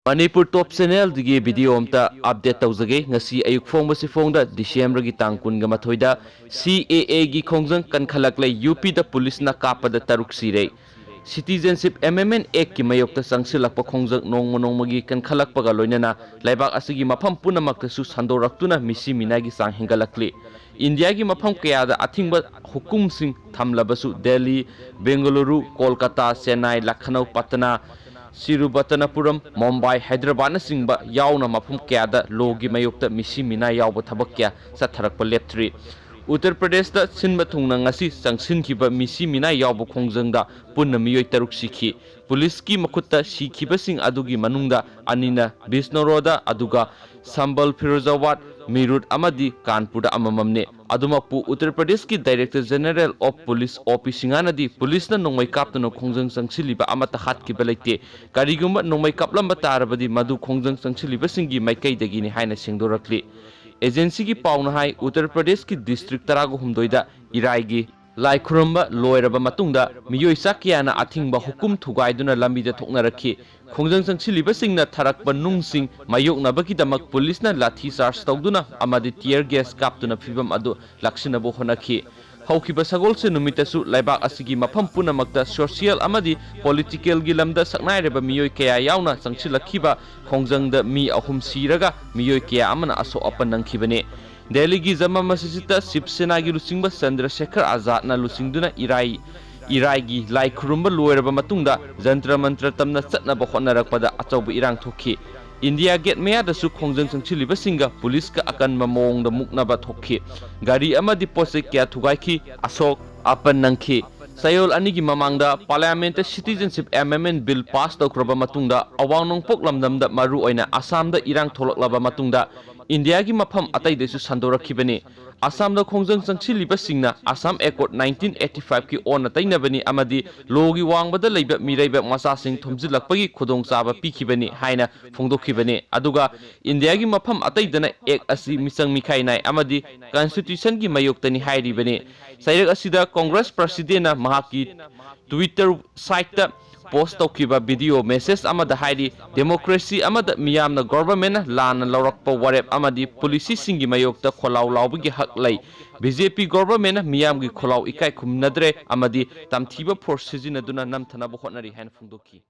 Manipur Top Channel digi video amta update tawjage ngasi ayuk phong basi phong da December gi tang kun ga mathoi da CAA gi khongjang kan khalak lai UP da police na kapa da taruk sire Citizenship Amendment Act ki mayok ta sangsilak pa khongjang nong gi kan khalak pa ga loinana laibak asigi mafam punamak ta su sandoraktuna misi minagi sang hingalakli India gi mafam kaya da athingba hukum sing thamlabasu Delhi Bengaluru Kolkata Chennai Lucknow Patna Sirupatanapuram, Mumbai, Hyderabad na singba yauna mafum kaya da logi mayokta misi mina yauba thabak kya sa tharakpa leptri. Uttar Pradesh da sinba thungna ngasi sangsin kiba misi mina yauba khongjang da punna miyoi taruk sikhi. Police ki makhutta sikhiba sing adugi manungda anina Bisnoroda aduga Sambal Firozabad Meerut amadi Kanpur da amamamne. Adumakpu Uttar Pradesh ki Director General of Police OP Singanadi police na nongmai kaptano khongjang sangsiliba amata hat ki balaite karigumba nongmai kaplamba tarabadi madu khongjang sangsiliba singi maikai dagini haina singdorakli agency ki pauna hai Uttar Pradesh ki district tarago humdoida iraigi lai khuramba loiraba matungda miyoi sakyana athingba hukum thugaiduna lambida thoknarakhi khongjang sangsiliba singna tharakpa nungsing mayoknabaki damak police na lathi charge tawduna amadi tear gas kaptuna phibam adu lakshinabo honakhi haukiba sagol se numitasu laibak asigi mafam punamakta social amadi political gi lamda saknaireba miyoi kaya yauna sangsilakhiba khongjangda mi ahum siraga miyoi kaya amana aso apan nangkhibane Delhi gi Jama Masjidta Shiv Sena gi lusingba Chandrasekhar Azad na lusingduna irai gi lai khurumba loiraba matungda jantra mantra tamna chatnaba hotnarakpada achaubu irang thokhi India Gate maya da su khongjang sangchiliba singa police ka akan mamong da muknaba thokhi gari amadi pose kya thugaikhi asok apan nangkhi sayol anigi mamangda parliament citizenship amendment bill pass tawkraba matungda awangnong pok lamdamda maru oina Assam da irang tholaklaba matungda India gi mafam atai desu sandorakhibani Assam da khongjang sangchiliba singna Assam Accord 1985 ki on tainabani amadi logi wangbada leiba miraiba masa sing thomjilakpagi khudong chaba pikhibani haina phongdokhibani aduga India gi mafam atai dana ek asi misang mikhai nai amadi constitution gi mayoktani hairibani sairak asida Congress president na mahaki Twitter site ta post tawkiba video message amada hairi democracy amada miyamna government lana laurakpa warep amadi policy singi mayokta kholau laubigi hak lai BJP government miyamgi kholau ikai khumnadre amadi tamthiba force sijinaduna namthana bo hotnari han phungdokhi